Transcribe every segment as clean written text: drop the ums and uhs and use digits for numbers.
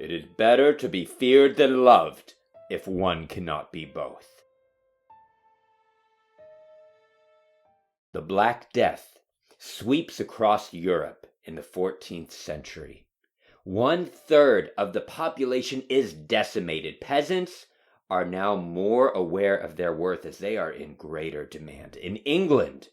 It is better to be feared than loved, if one cannot be both. The Black Death sweeps across Europe in the 14th century. 1/3 of the population is decimated. Peasants are now more aware of their worth as they are in greater demand. In England,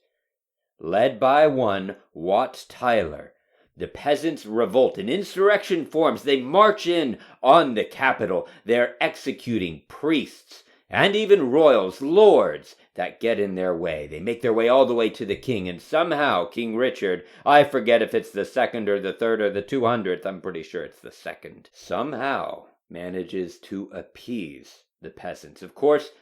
led by one Wat Tyler, the peasants revolt. An insurrection forms. They march in on the capital. They're executing priests and even royals, lords, that get in their way. They make their way all the way to the king, and somehow King Richard, I forget if it's the 2nd or the 3rd or the 200th, I'm pretty sure it's the 2nd, somehow manages to appease the peasants. Of course,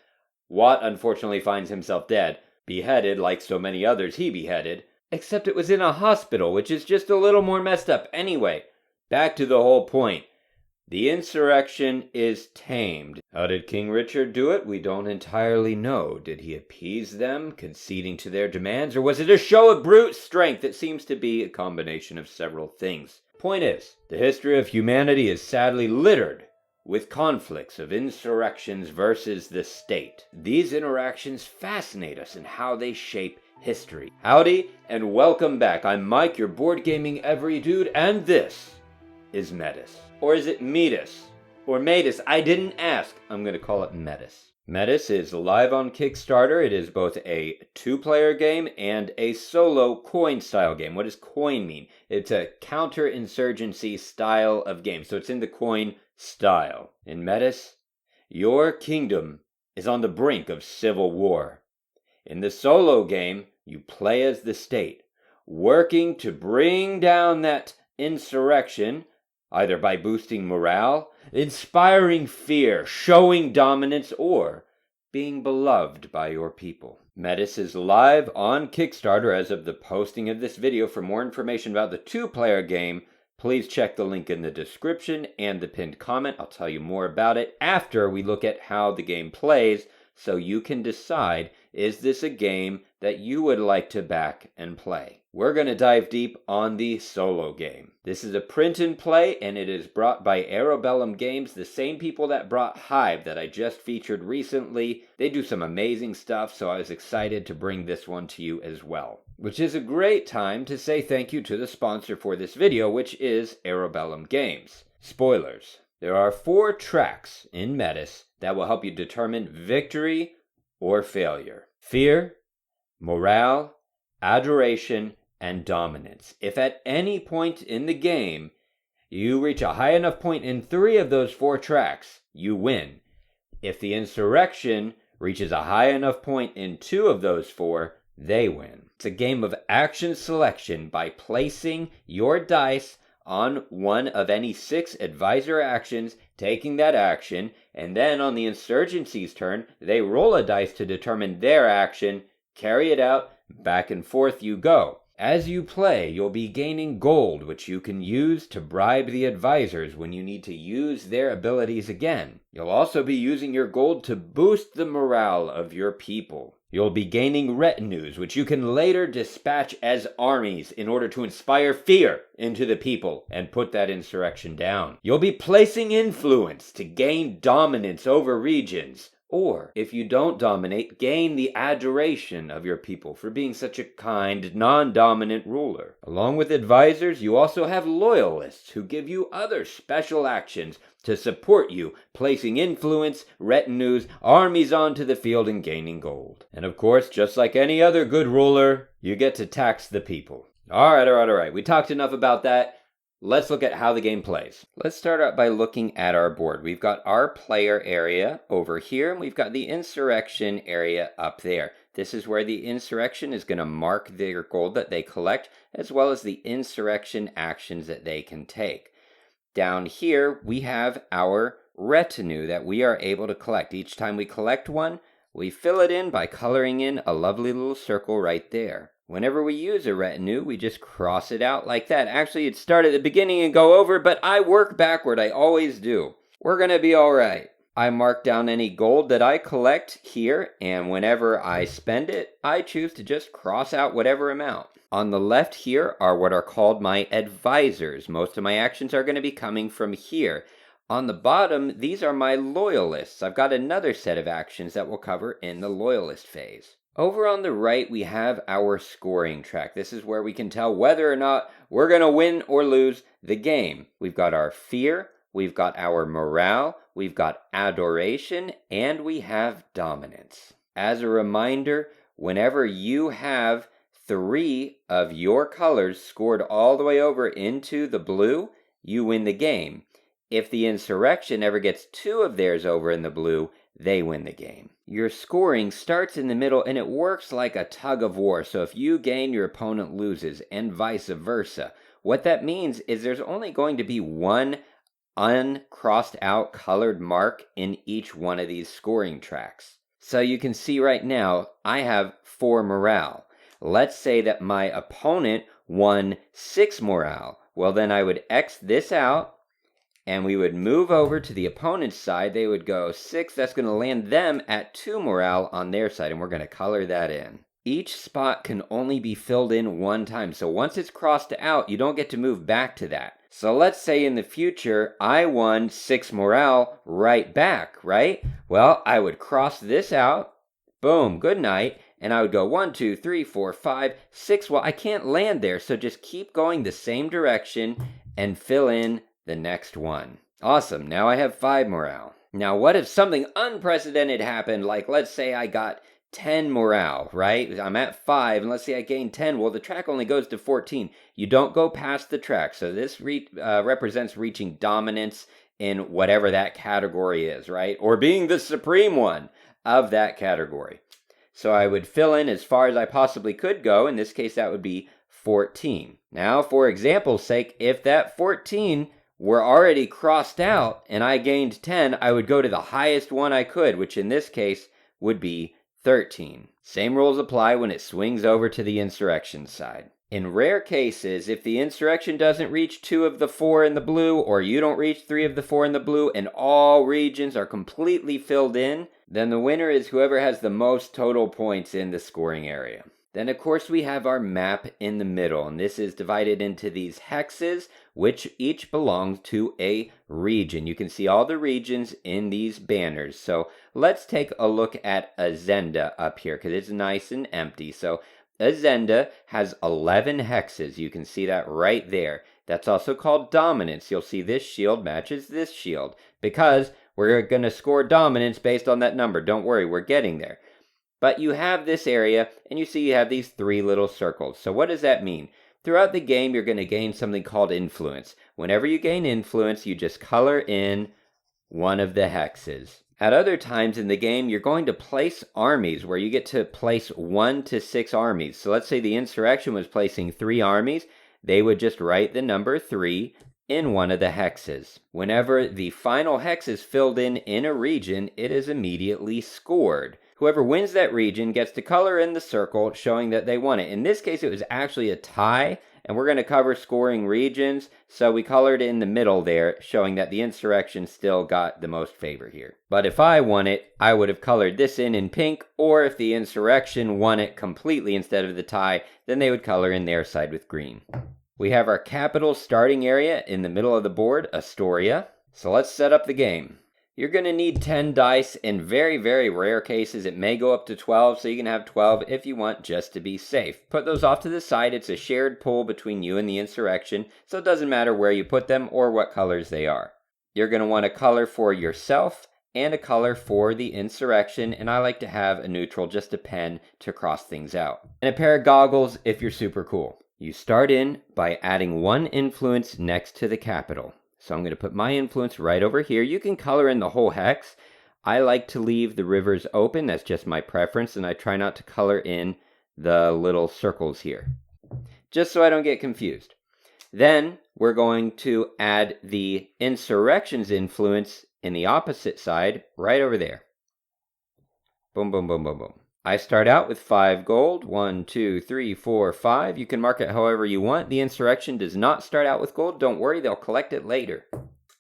Wat unfortunately finds himself dead, beheaded like so many others he beheaded, except it was in a hospital, which is just a little more messed up. Anyway, back to the whole point. The insurrection is tamed. How did King Richard do it? We don't entirely know. Did he appease them, conceding to their demands, or was it a show of brute strength? It seems to be a combination of several things. Point is, the history of humanity is sadly littered with conflicts of insurrections versus the state. These interactions fascinate us in how they shape history. Howdy, and welcome back. I'm Mike, your board gaming every dude, and this is Metus. Or is it Metus? Or Metus? I didn't ask. I'm going to call it Metus. Metus is live on Kickstarter. It is both a 2-player game and a solo coin-style game. What does coin mean? It's a counter-insurgency style of game. So it's in the coin style. In Metus, your kingdom is on the brink of civil war. In the solo game, you play as the state, working to bring down that insurrection, either by boosting morale, inspiring fear, showing dominance, or being beloved by your people. Metus is live on Kickstarter as of the posting of this video. For more information about the 2-player game, please check the link in the description and the pinned comment. I'll tell you more about it after we look at how the game plays, so you can decide, is this a game that you would like to back and play? We're going to dive deep on the solo game. This is a print and play, and it is brought by Arabellum Games, the same people that brought Hive that I just featured recently. They do some amazing stuff, so I was excited to bring this one to you as well. Which is a great time to say thank you to the sponsor for this video, which is Arabellum Games. Spoilers. There are 4 tracks in Metus that will help you determine victory or failure. Fear, morale, adoration, and dominance. If at any point in the game you reach a high enough point in 3 of those 4 tracks, you win. If the insurrection reaches a high enough point in 2 of those 4, they win. It's a game of action selection by placing your dice on one of any 6 advisor actions, taking that action, and then on the insurgency's turn, they roll a dice to determine their action, carry it out, back and forth you go. As you play, you'll be gaining gold, which you can use to bribe the advisors when you need to use their abilities again. You'll also be using your gold to boost the morale of your people. You'll be gaining retinues, which you can later dispatch as armies in order to inspire fear into the people and put that insurrection down. You'll be placing influence to gain dominance over regions. Or, if you don't dominate, gain the adoration of your people for being such a kind, non-dominant ruler. Along with advisors, you also have loyalists who give you other special actions to support you, placing influence, retinues, armies onto the field and gaining gold. And of course, just like any other good ruler, you get to tax the people. Alright. We talked enough about that. Let's look at how the game plays. Let's start out by looking at our board. We've got our player area over here, and we've got the insurrection area up there. This is where the insurrection is going to mark their gold that they collect, as well as the insurrection actions that they can take. Down here, we have our retinue that we are able to collect. Each time we collect one, we fill it in by coloring in a lovely little circle right there. Whenever we use a retinue, we just cross it out like that. Actually, it'd start at the beginning and go over, but I work backward. I always do. We're going to be all right. I mark down any gold that I collect here, and whenever I spend it, I choose to just cross out whatever amount. On the left here are what are called my advisors. Most of my actions are going to be coming from here. On the bottom, these are my Loyalists. I've got another set of actions that we'll cover in the Loyalist phase. Over on the right, we have our scoring track. This is where we can tell whether or not we're going to win or lose the game. We've got our fear, we've got our morale, we've got adoration, and we have dominance. As a reminder, whenever you have 3 of your colors scored all the way over into the blue, you win the game. If the Insurrection ever gets 2 of theirs over in the blue, they win the game. Your scoring starts in the middle and it works like a tug of war. So if you gain, your opponent loses, and vice versa. What that means is there's only going to be one uncrossed out colored mark in each one of these scoring tracks. So you can see right now, I have 4 morale. Let's say that my opponent won 6 morale. Well, then I would X this out, and we would move over to the opponent's side. They would go 6. That's going to land them at 2 morale on their side, and we're going to color that in. Each spot can only be filled in one time. So once it's crossed out, you don't get to move back to that. So let's say in the future, I won 6 morale right back, right? Well, I would cross this out. Boom, good night. And I would go 1, 2, 3, 4, 5, 6. Well, I can't land there, so just keep going the same direction and fill in the next one. Awesome, now I have 5 morale. Now what if something unprecedented happened, like let's say I got 10 morale, right? I'm at 5, and let's say I gain 10. Well, the track only goes to 14. You don't go past the track, so this represents reaching dominance in whatever that category is, right? Or being the supreme one of that category. So I would fill in as far as I possibly could go. In this case, that would be 14. Now, for example's sake, if that 14 were already crossed out and I gained 10, I would go to the highest one I could, which in this case would be 13. Same rules apply when it swings over to the Insurrection side. In rare cases, if the Insurrection doesn't reach 2 of the 4 in the blue, or you don't reach 3 of the 4 in the blue, and all regions are completely filled in, then the winner is whoever has the most total points in the scoring area. Then, of course, we have our map in the middle, and this is divided into these hexes, which each belong to a region. You can see all the regions in these banners. So let's take a look at Azenda up here, because it's nice and empty. So Azenda has 11 hexes. You can see that right there. That's also called dominance. You'll see this shield matches this shield, because we're going to score dominance based on that number. Don't worry, we're getting there. But you have this area, and you see you have these 3 little circles. So what does that mean? Throughout the game, you're going to gain something called influence. Whenever you gain influence, you just color in one of the hexes. At other times in the game, you're going to place armies, where you get to place 1 to 6 armies. So let's say the Insurrection was placing 3 armies. They would just write the number 3 in one of the hexes. Whenever the final hex is filled in a region, it is immediately scored. Whoever wins that region gets to color in the circle showing that they won it. In this case, it was actually a tie, and we're going to cover scoring regions, so we colored in the middle there, showing that the Insurrection still got the most favor here. But if I won it, I would have colored this in pink, or if the Insurrection won it completely instead of the tie, then they would color in their side with green. We have our capital starting area in the middle of the board, Astoria. So let's set up the game. You're going to need 10 dice. In very, very rare cases, it may go up to 12, so you can have 12 if you want, just to be safe. Put those off to the side. It's a shared pool between you and the Insurrection, so it doesn't matter where you put them or what colors they are. You're going to want a color for yourself and a color for the Insurrection, and I like to have a neutral, just a pen to cross things out. And a pair of goggles if you're super cool. You start in by adding 1 influence next to the capital. So I'm going to put my influence right over here. You can color in the whole hex. I like to leave the rivers open. That's just my preference, and I try not to color in the little circles here, just so I don't get confused. Then we're going to add the Insurrection's influence in the opposite side, right over there. Boom, boom, boom, boom, boom. I start out with 5 gold. 1, 2, 3, 4, 5. You can mark it however you want. The Insurrection does not start out with gold. Don't worry, they'll collect it later.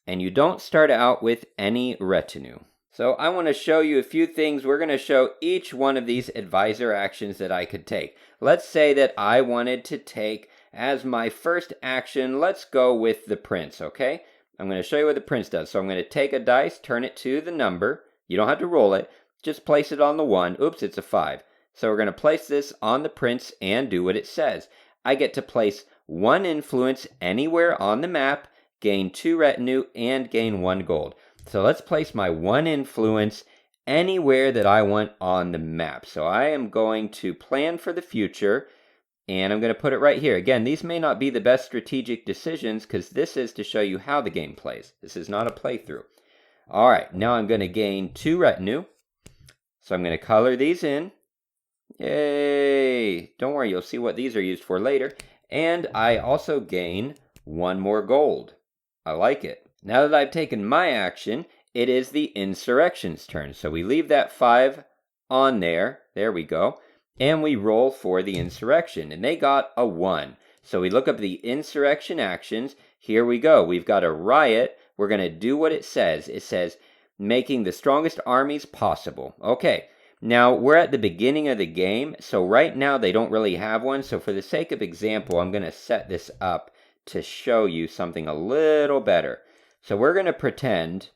And you don't start out with any retinue. So I want to show you a few things. We're going to show each one of these advisor actions that I could take. Let's say that I wanted to take as my first action, let's go with the prince, okay? I'm going to show you what the prince does. So I'm going to take a dice, turn it to the number. You don't have to roll it. Just place it on the 1. Oops, it's a 5. So we're going to place this on the prince and do what it says. I get to place 1 influence anywhere on the map, gain 2 retinue, and gain 1 gold. So let's place my 1 influence anywhere that I want on the map. So I am going to plan for the future, and I'm going to put it right here. Again, these may not be the best strategic decisions because this is to show you how the game plays. This is not a playthrough. All right, now I'm going to gain 2 retinue. So I'm going to color these in. Yay! Don't worry, you'll see what these are used for later. And I also gain 1 more gold. I like it. Now that I've taken my action, it is the Insurrection's turn. So we leave that 5 on there. There we go. And we roll for the Insurrection. And they got a 1. So we look up the Insurrection Actions. Here we go. We've got a riot. We're going to do what it says. It says, making the strongest armies possible. Okay. Now, we're at the beginning of the game. So right now, they don't really have one. So for the sake of example, I'm going to set this up to show you something a little better. So we're going to pretend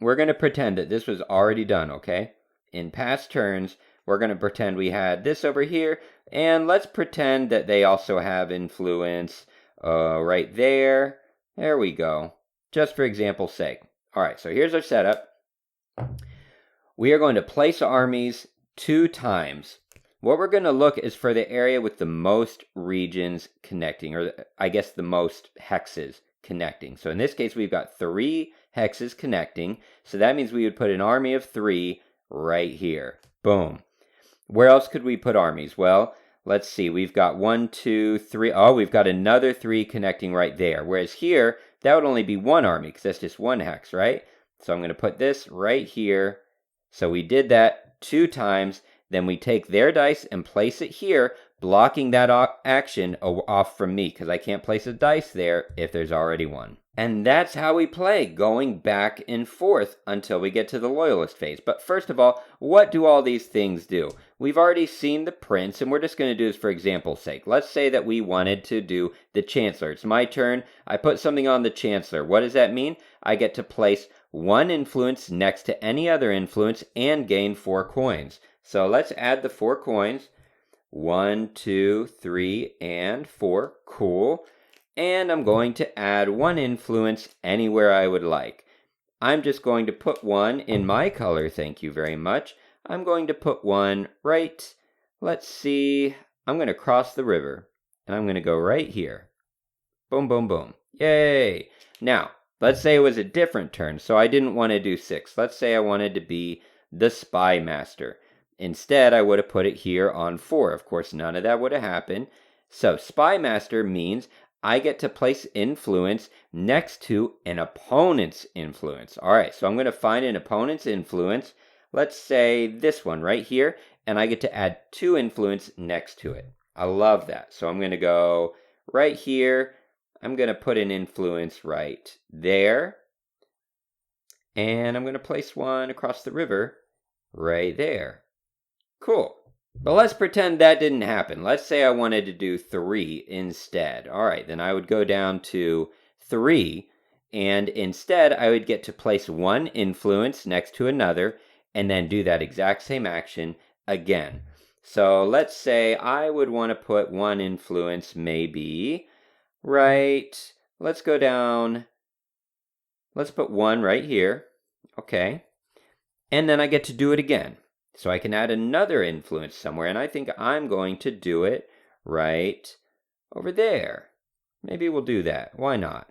that this was already done, okay? In past turns, we're going to pretend we had this over here, and let's pretend that they also have influence right there. There we go, just for example's sake. All right, so here's our setup. We are going to place armies 2 times. What we're going to look is for the area with the most regions connecting, or I guess the most hexes connecting. So in this case, we've got 3 hexes connecting. So that means we would put an army of 3 right here. Boom. Where else could we put armies? Well, let's see. We've got 1, 2, 3. Oh, we've got another 3 connecting right there. Whereas here, that would only be 1 army because that's just 1 hex, right? So I'm going to put this right here. So we did that 2 times. Then we take their dice and place it here, blocking that action off from me because I can't place a dice there if there's already one. And that's how we play, going back and forth until we get to the Loyalist phase. But first of all, what do all these things do? We've already seen the Prince, and we're just going to do this for example's sake. Let's say that we wanted to do the Chancellor. It's my turn. I put something on the Chancellor. What does that mean? I get to place 1 influence next to any other influence and gain 4 coins. So let's add the 4 coins. 1, 2, 3, and 4. Cool. And I'm going to add 1 influence anywhere I would like. I'm just going to put 1 in my color, thank you very much. I'm going to put 1 right, let's see, I'm going to cross the river. And I'm going to go right here. Boom, boom, boom. Yay! Now, let's say it was a different turn, so I didn't want to do 6. Let's say I wanted to be the Spy Master. Instead, I would have put it here on 4. Of course, none of that would have happened. So, Spy Master means I get to place influence next to an opponent's influence. All right, so I'm going to find an opponent's influence. Let's say this one right here, and I get to add 2 influence next to it. I love that. So I'm going to go right here. I'm going to put an influence right there. And I'm going to place 1 across the river right there. Cool. But let's pretend that didn't happen. Let's say I wanted to do 3 instead. All right, then I would go down to 3, and instead I would get to place 1 influence next to another, and then do that exact same action again. So let's say I would want to put 1 influence maybe right, let's go down, let's put 1 right here, okay, and then I get to do it again. So I can add another influence somewhere, and I think I'm going to do it right over there. Maybe we'll do that. Why not?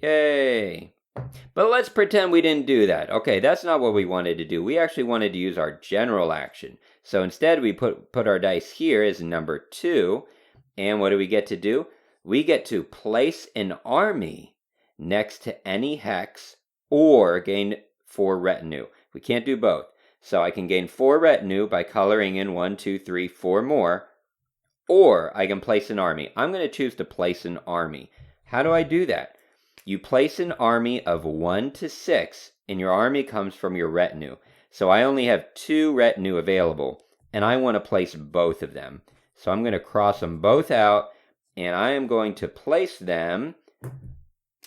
Yay! But let's pretend we didn't do that. Okay, that's not what we wanted to do. We actually wanted to use our general action. So instead, we put our dice here as number 2, and what do we get to do? We get to place an army next to any hex or gain 4 retinue. We can't do both. So I can gain 4 retinue by coloring in 1, 2, 3, 4 more. Or I can place an army. I'm going to choose to place an army. How do I do that? You place an army of 1 to 6, and your army comes from your retinue. So I only have 2 retinue available, and I want to place both of them. So I'm going to cross them both out, and I am going to place them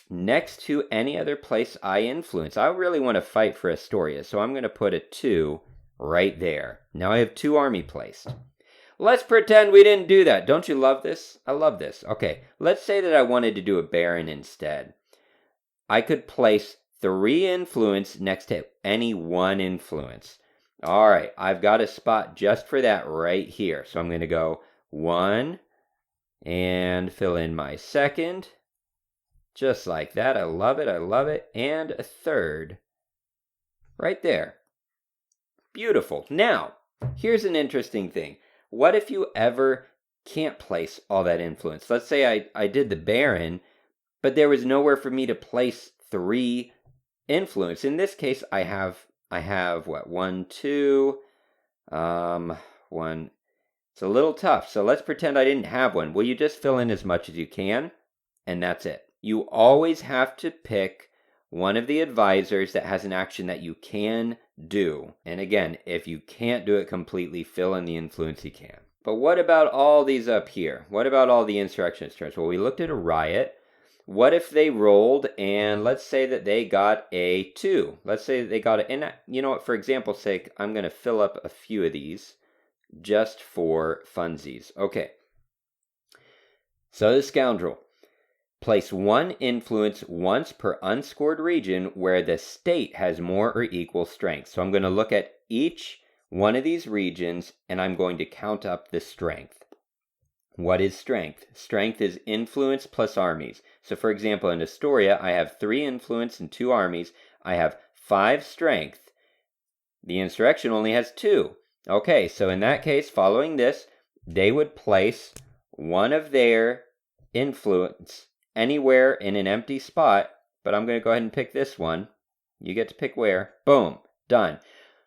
next to any other place I influence. I really want to fight for Astoria, so I'm going to put a 2 right there. Now I have 2 army placed. Let's pretend we didn't do that. Don't you love this? I love this. Okay, let's say that I wanted to do a baron instead. I could place 3 influence next to any 1 influence. All right, I've got a spot just for that right here. So I'm going to go 1 and fill in my 2nd. Just like that. I love it. I love it. And a 3rd right there. Beautiful. Now, here's an interesting thing. What if you ever can't place all that influence? Let's say I did the baron, but there was nowhere for me to place 3 influence. In this case, I have what? 1, 2, 1. It's a little tough. So let's pretend I didn't have one. Well, you just fill in as much as you can, and that's it. You always have to pick one of the advisors that has an action that you can do. And again, if you can't do it completely, fill in the influence you can. But what about all these up here? What about all the insurrectionist turns? Well, we looked at a riot. What if they rolled and let's say that they got a 2? Let's say that they got it. And you know what, for example's sake, I'm going to fill up a few of these just for funsies. Okay. So the scoundrel. Place 1 influence once per unscored region where the state has more or equal strength. So I'm going to look at each one of these regions and I'm going to count up the strength. What is strength? Strength is influence plus armies. So for example, in Astoria, I have 3 influence and 2 armies. I have 5 strength. The insurrection only has 2. Okay, so in that case, following this, they would place one of their influence anywhere in an empty spot, but I'm going to go ahead and pick this one. You get to pick where. Boom. Done.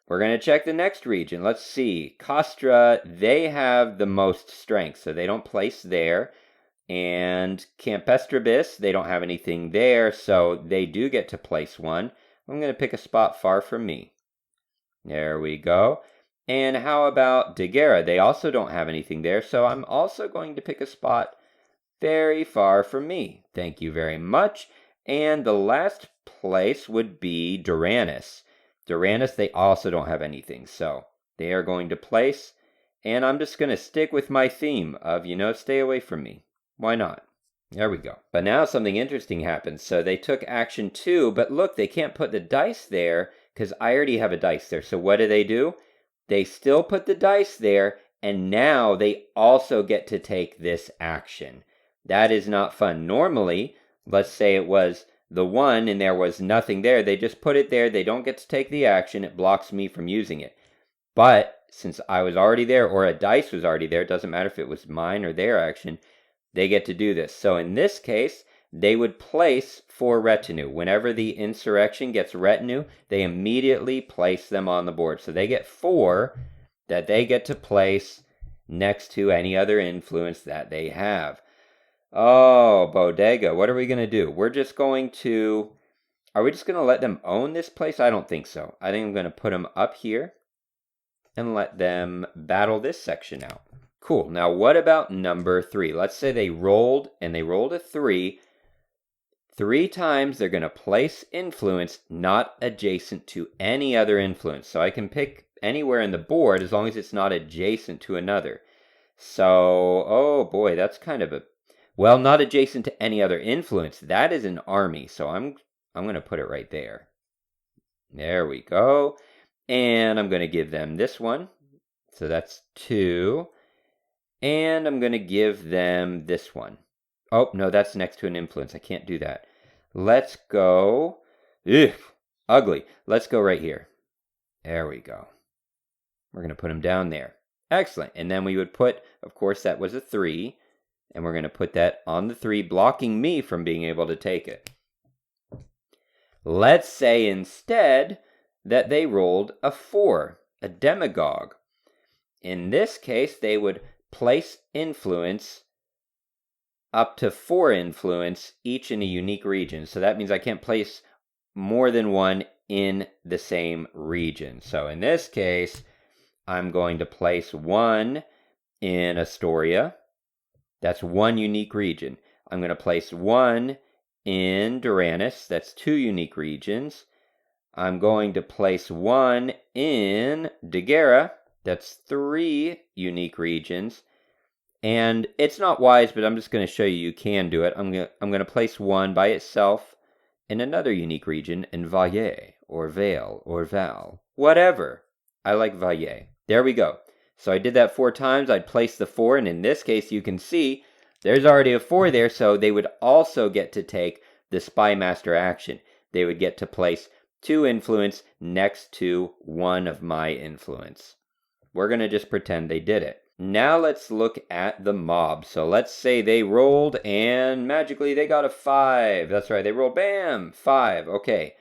We're going to check the next region. Let's see. Castra, they have the most strength, so they don't place there. And Campestrabis, they don't have anything there, so they do get to place one. I'm going to pick a spot far from me. There we go. And how about Daguerre? They also don't have anything there, so I'm also going to pick a spot very far from me. Thank you very much. And the last place would be Duranus. Duranus, they also don't have anything, so they are going to place. And I'm just going to stick with my theme of, stay away from me. Why not? There we go. But now something interesting happens. So they took action 2, but look, they can't put the dice there because I already have a dice there. So what do? They still put the dice there, and now they also get to take this action. That is not fun. Normally, let's say it was the 1 and there was nothing there. They just put it there. They don't get to take the action. It blocks me from using it. But since I was already there or a dice was already there, it doesn't matter if it was mine or their action, they get to do this. So in this case, they would place 4 retinue. Whenever the insurrection gets retinue, they immediately place them on the board. So they get 4 that they get to place next to any other influence that they have. Oh, Bodega, what are we going to do? Are we just going to let them own this place? I don't think so. I think I'm going to put them up here and let them battle this section out. Cool. Now, what about number 3? Let's say they rolled a 3. 3 times they're going to place influence not adjacent to any other influence. So I can pick anywhere in the board as long as it's not adjacent to another. So, oh boy, that's kind of not adjacent to any other influence. That is an army. So I'm going to put it right there. There we go. And I'm going to give them this one. So that's 2. And I'm going to give them this one. Oh, no, that's next to an influence. I can't do that. Let's go. Ugly. Let's go right here. There we go. We're going to put them down there. Excellent. And then we would put, of course, that was a 3. And we're going to put that on the 3, blocking me from being able to take it. Let's say instead that they rolled a 4, a demagogue. In this case, they would place influence up to 4 influence, each in a unique region. So that means I can't place more than 1 in the same region. So in this case, I'm going to place 1 in Astoria. That's 1 unique region. I'm going to place 1 in Duranus. That's 2 unique regions. I'm going to place 1 in Daguerre. That's 3 unique regions. And it's not wise, but I'm just going to show you can do it. I'm going to place 1 by itself in another unique region in Valais, or Vale, or Val. Whatever. I like Valais. There we go. So I did that 4 times. I'd place the 4, and in this case, you can see there's already a 4 there, so they would also get to take the Spy Master action. They would get to place 2 influence next to 1 of my influence. We're going to just pretend they did it. Now let's look at the mob. So let's say they rolled and magically they got a 5. That's right, they rolled, bam, 5. Okay.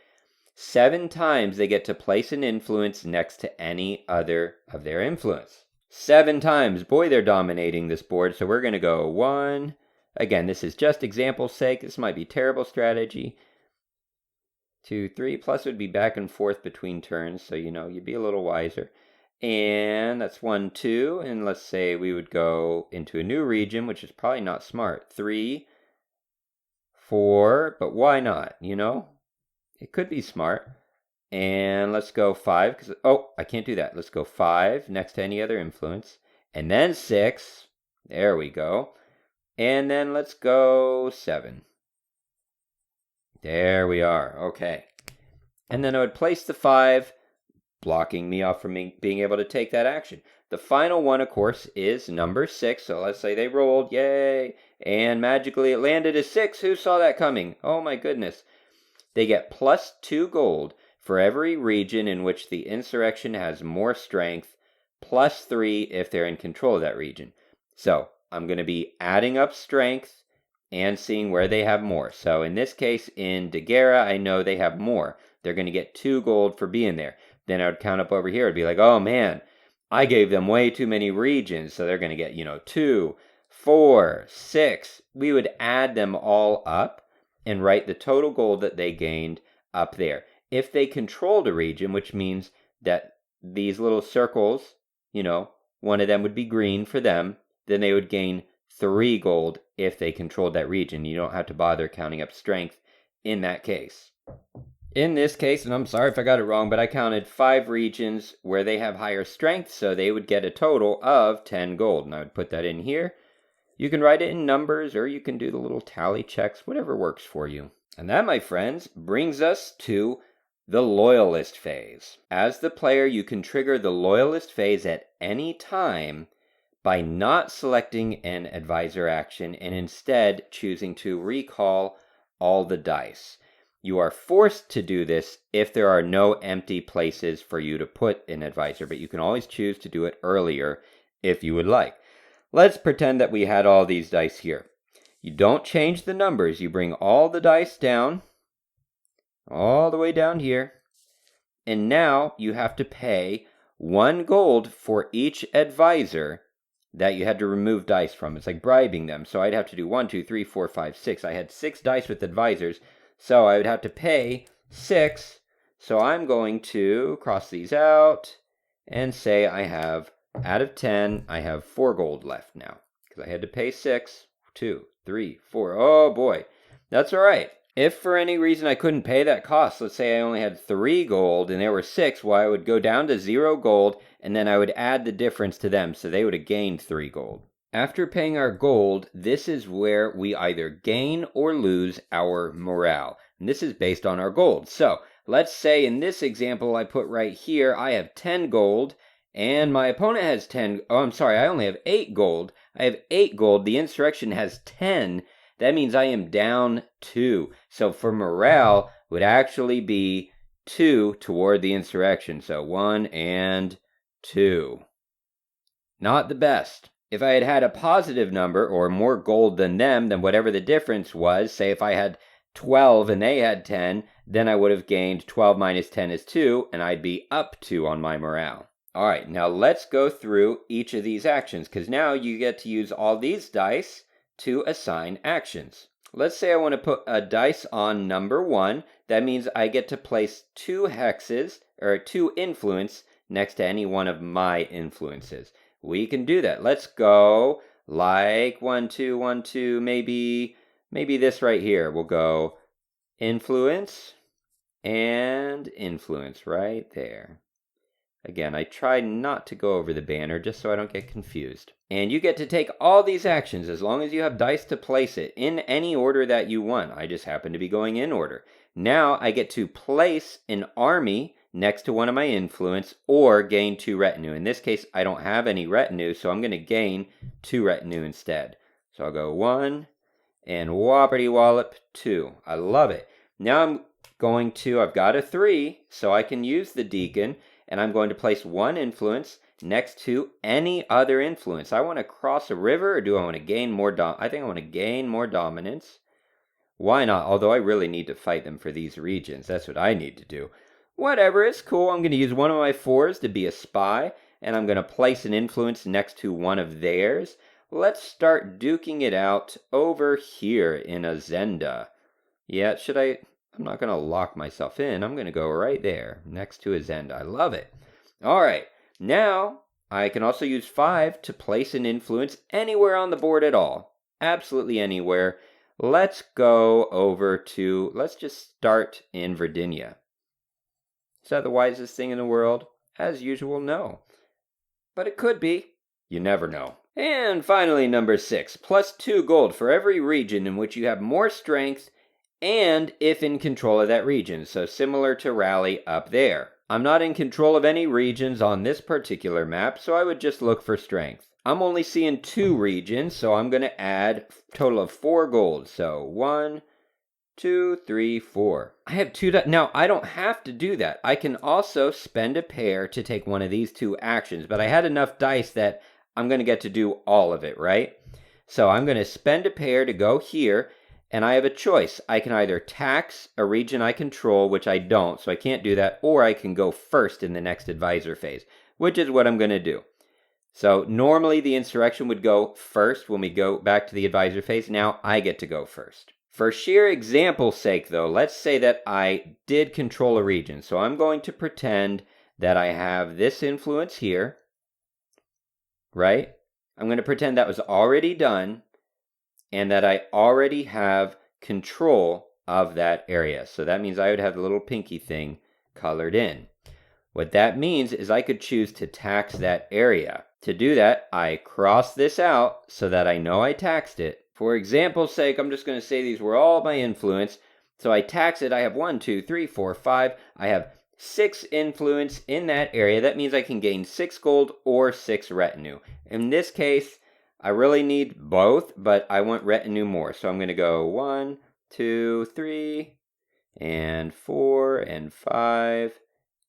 7 times they get to place an influence next to any other of their influence. 7 times. Boy, they're dominating this board. So we're going to go 1. Again, this is just example's sake. This might be terrible strategy. 2, 3. Plus it would be back and forth between turns. So, you'd be a little wiser. And that's 1, 2. And let's say we would go into a new region, which is probably not smart. 3, 4. But why not? It could be smart. And let's go 5. I can't do that. Let's go 5 next to any other influence. And then 6. There we go. And then let's go 7. There we are. Okay. And then I would place the 5, blocking me off from being able to take that action. The final one, of course, is number 6. So let's say they rolled. Yay. And magically it landed a 6. Who saw that coming? Oh my goodness. They get plus 2 gold for every region in which the insurrection has more strength, plus 3 if they're in control of that region. So I'm going to be adding up strength and seeing where they have more. So in this case, in Daguerre, I know they have more. They're going to get 2 gold for being there. Then I would count up over here. It'd be like, oh man, I gave them way too many regions. So they're going to get, 2, 4, 6. We would add them all up and write the total gold that they gained up there. If they controlled a region, which means that these little circles, one of them would be green for them, then they would gain 3 gold if they controlled that region. You don't have to bother counting up strength in that case. In this case, and I'm sorry if I got it wrong, but I counted 5 regions where they have higher strength, so they would get a total of 10 gold. And I would put that in here. You can write it in numbers, or you can do the little tally checks, whatever works for you. And that, my friends, brings us to the Loyalist phase. As the player, you can trigger the Loyalist phase at any time by not selecting an advisor action and instead choosing to recall all the dice. You are forced to do this if there are no empty places for you to put an advisor, but you can always choose to do it earlier if you would like. Let's pretend that we had all these dice here. You don't change the numbers. You bring all the dice down, all the way down here. And now you have to pay 1 gold for each advisor that you had to remove dice from. It's like bribing them. So I'd have to do 1, 2, 3, 4, 5, 6. I had 6 dice with advisors. So I would have to pay 6. So I'm going to cross these out and say I have, out of 10, I have 4 gold left now. Because I had to pay 6, 2, 3, 4. Oh boy. That's all right. If for any reason I couldn't pay that cost, let's say I only had 3 gold and there were 6, well, I would go down to 0 gold and then I would add the difference to them. So they would have gained 3 gold. After paying our gold, this is where we either gain or lose our morale. And this is based on our gold. So let's say in this example I put right here, I have 10 gold and my opponent has 10. Oh, I'm sorry, I only have 8 gold. I have 8 gold. The insurrection has 10. That means I am down 2. So for morale would actually be 2 toward the insurrection. So 1 and 2. Not the best. If I had had a positive number or more gold than them, then whatever the difference was, say if I had 12 and they had 10, then I would have gained 12 minus 10 is 2, and I'd be up 2 on my morale. All right, now let's go through each of these actions, because now you get to use all these dice to assign actions. Let's say I want to put a dice on number 1. That means I get to place 2 hexes, or 2 influence, next to any one of my influences. We can do that. Let's go like 1, 2, 1, 2, maybe maybe this right here will go influence and influence right there. Again, I try not to go over the banner just so I don't get confused. And you get to take all these actions as long as you have dice to place it in any order that you want. I just happen to be going in order. Now I get to place an army next to one of my influence or gain 2 retinue. In this case, I don't have any retinue, so I'm going to gain 2 retinue instead. So I'll go 1 and whoppity wallop 2. I love it. Now I've got a 3, so I can use the deacon. And I'm going to place 1 influence next to any other influence. I want to cross a river, or do I want to gain more I think I want to gain more dominance. Why not? Although I really need to fight them for these regions. That's what I need to do. Whatever, it's cool. I'm going to use one of my 4s to be a spy, and I'm going to place an influence next to one of theirs. Let's start duking it out over here in Azenda. Yeah, I'm not going to lock myself in. I'm going to go right there next to his end. I love it. All right. Now, I can also use 5 to place an influence anywhere on the board at all. Absolutely anywhere. Let's go over to, let's just start in Virginia. Is that the wisest thing in the world? As usual, no. But it could be. You never know. And finally, number 6. Plus 2 gold for every region in which you have more strength and if in control of that region, so similar to Rally up there. I'm not in control of any regions on this particular map, so I would just look for strength. I'm only seeing 2 regions, so I'm going to add a total of 4 gold. So 1, 2, 3, 4. I have 2. Now, I don't have to do that. I can also spend a pair to take one of these 2 actions, but I had enough dice that I'm going to get to do all of it, right? So I'm going to spend a pair to go here. And I have a choice. I can either tax a region I control, which I don't, so I can't do that, or I can go first in the next advisor phase, which is what I'm going to do. So normally the insurrection would go first when we go back to the advisor phase. Now I get to go first. For sheer example's sake, though, let's say that I did control a region. So I'm going to pretend that I have this influence here, right? I'm going to pretend that was already done, and that I already have control of that area. So that means I would have the little pinky thing colored in. What that means is I could choose to tax that area. To do that, I cross this out so that I know I taxed it. For example's sake, I'm just going to say these were all my influence. So I tax it. I have 1, 2, 3, 4, 5. I have 6 influence in that area. That means I can gain 6 gold or 6 retinue. In this case, I really need both, but I want retinue more. So I'm going to go 1, 2, 3, and 4, and 5,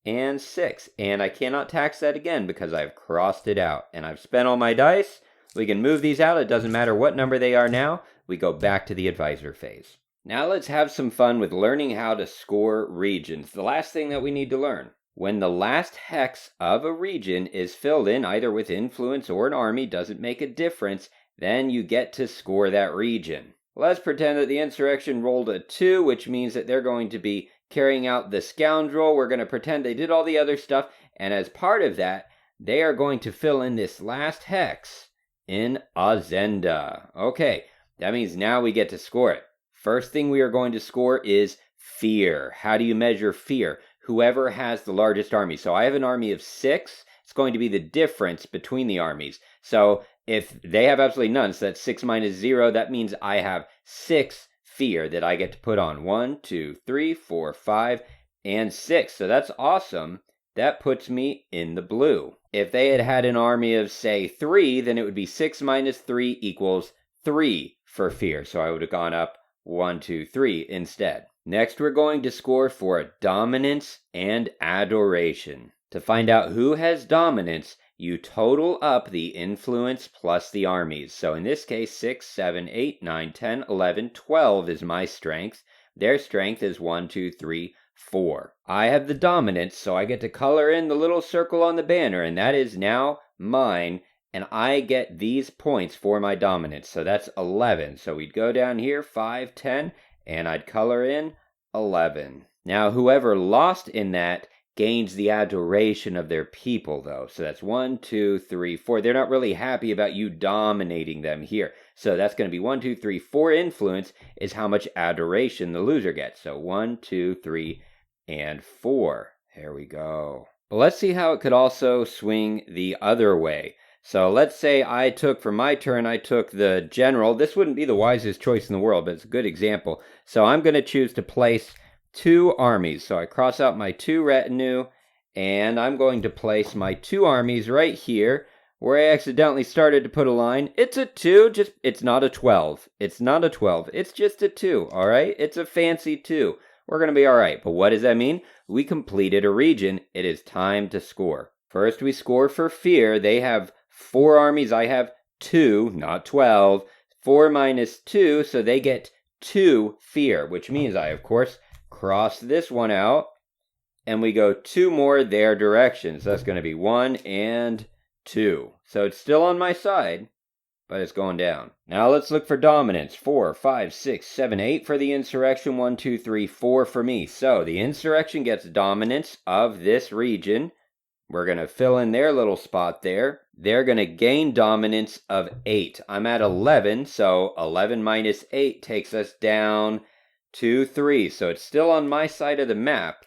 and 6. And I cannot tax that again because I've crossed it out. And I've spent all my dice. We can move these out. It doesn't matter what number they are now. We go back to the advisor phase. Now let's have some fun with learning how to score regions. The last thing that we need to learn. When the last hex of a region is filled in either with influence or an army, doesn't make a difference, then you get to score that region. Let's pretend that the insurrection rolled a 2, which means that they're going to be carrying out the scoundrel. We're going to pretend they did all the other stuff, and as part of that, they are going to fill in this last hex in Azenda. Okay, that means now we get to score it. First thing we are going to score is fear. How do you measure fear? Whoever has the largest army. So I have an army of 6. It's going to be the difference between the armies. So if they have absolutely none, so that's 6 minus 0, that means I have 6 fear that I get to put on. 1, 2, 3, 4, 5, and 6. So that's awesome. That puts me in the blue. If they had had an army of, say, 3, then it would be 6 minus 3 equals 3 for fear. So I would have gone up 1, 2, 3 instead. Next, we're going to score for dominance and adoration. To find out who has dominance, you total up the influence plus the armies. So in this case, 6, 7, 8, 9, 10, 11, 12 is my strength. Their strength is 1, 2, 3, 4. I have the dominance, so I get to color in the little circle on the banner, and that is now mine. And I get these points for my dominance. So that's 11. So we'd go down here, 5, 10, and I'd color in 11. Now, whoever lost in that gains the adoration of their people, though. So that's 1, 2, 3, 4. They're not really happy about you dominating them here. So that's going to be 1, 2, 3, 4 influence is how much adoration the loser gets. So 1, 2, 3, and 4. There we go. But let's see how it could also swing the other way. So let's say for my turn, I took the general. This wouldn't be the wisest choice in the world, but it's a good example. So I'm going to choose to place 2 armies. So I cross out my 2 retinue, and I'm going to place my 2 armies right here, where I accidentally started to put a line. It's a 2, it's not a 12. It's not a 12. It's just a 2, all right? It's a fancy 2. We're going to be all right. But what does that mean? We completed a region. It is time to score. First, we score for fear. They have 4 armies. I have 2, not 12. 4 minus 2, so they get 2 fear, which means I, of course, cross this one out, and we go 2 more their directions. That's going to be 1 and 2. So it's still on my side, but it's going down. Now let's look for dominance. 4, 5, 6, 7, 8 for the insurrection. 1, 2, 3, 4 for me. So the insurrection gets dominance of this region. We're going to fill in their little spot there. They're going to gain dominance of 8. I'm at 11, so 11 minus 8 takes us down to 3. So it's still on my side of the map,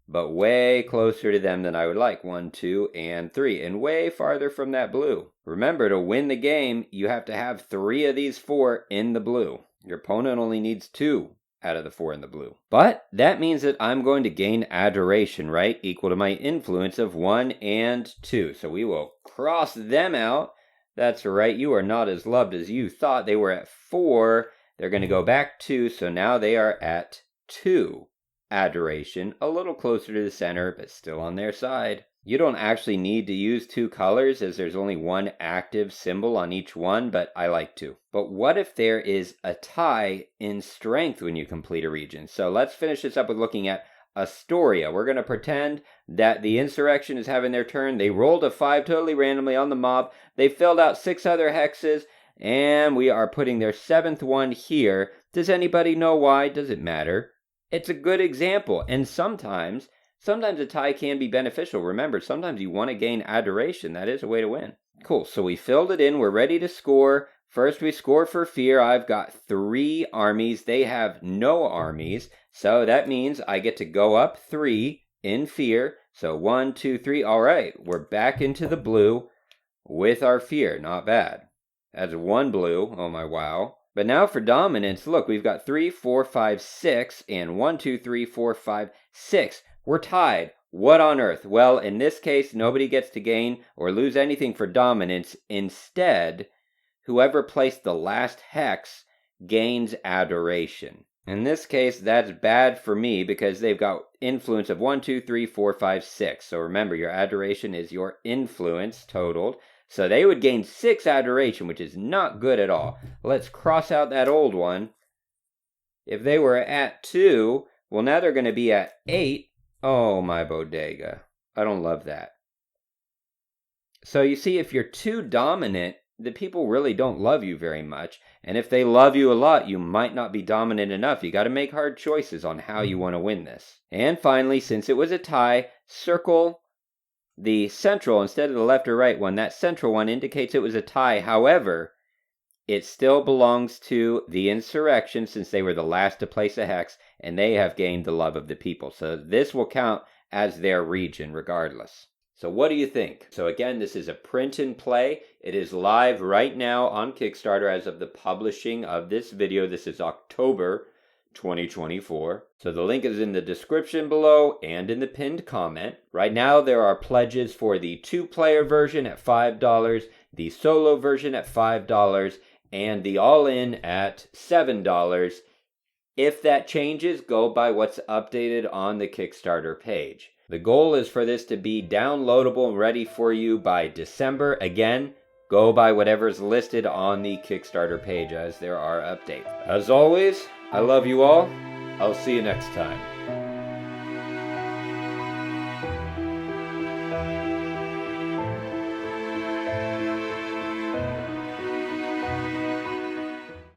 but way closer to them than I would like. 1, 2, and 3, and way farther from that blue. Remember, to win the game, you have to have 3 of these 4 in the blue. Your opponent only needs 2 out of the 4 in the blue. But that means that I'm going to gain adoration, right? Equal to my influence of 1 and 2. So we will cross them out. That's right, you are not as loved as you thought. They were at 4. They're going to go back 2, so now they are at 2 adoration. A little closer to the center, but still on their side. You don't actually need to use 2 colors, as there's only 1 active symbol on each one, but I like to. But what if there is a tie in strength when you complete a region? So let's finish this up with looking at Astoria. We're going to pretend that the insurrection is having their turn. They rolled a 5 totally randomly on the mob. They filled out 6 other hexes, and we are putting their 7th one here. Does anybody know why? Does it matter? It's a good example, and sometimes a tie can be beneficial. Remember, sometimes you want to gain adoration. That is a way to win. Cool, so we filled it in. We're ready to score. First, we score for fear. I've got 3 armies. They have no armies. So that means I get to go up 3 in fear. So 1, 2, 3. All right, we're back into the blue with our fear. Not bad. That's 1 blue. Oh my wow. But now for dominance, look, we've got 3, 4, 5, 6, and 1, 2, 3, 4, 5, 6. We're tied. What on earth? Well, in this case, nobody gets to gain or lose anything for dominance. Instead, whoever placed the last hex gains adoration. In this case, that's bad for me because they've got influence of 1, 2, 3, 4, 5, 6. So remember, your adoration is your influence totaled. So they would gain 6 adoration, which is not good at all. Let's cross out that old one. If they were at 2, well, now they're going to be at 8. Oh, my bodega. I don't love that. So you see, if you're too dominant, the people really don't love you very much. And if they love you a lot, you might not be dominant enough. You got to make hard choices on how you want to win this. And finally, since it was a tie, circle the central instead of the left or right one. That central one indicates it was a tie. However, it still belongs to the insurrection since they were the last to place a hex, and they have gained the love of the people. So this will count as their region regardless. So what do you think? So again, this is a print and play. It is live right now on Kickstarter as of the publishing of this video. This is October 2024. So the link is in the description below and in the pinned comment. Right now there are pledges for the 2-player version at $5, the solo version at $5, and the all-in at $7. If that changes, go by what's updated on the Kickstarter page. The goal is for this to be downloadable and ready for you by December. Again, go by whatever's listed on the Kickstarter page as there are updates. As always, I love you all. I'll see you next time.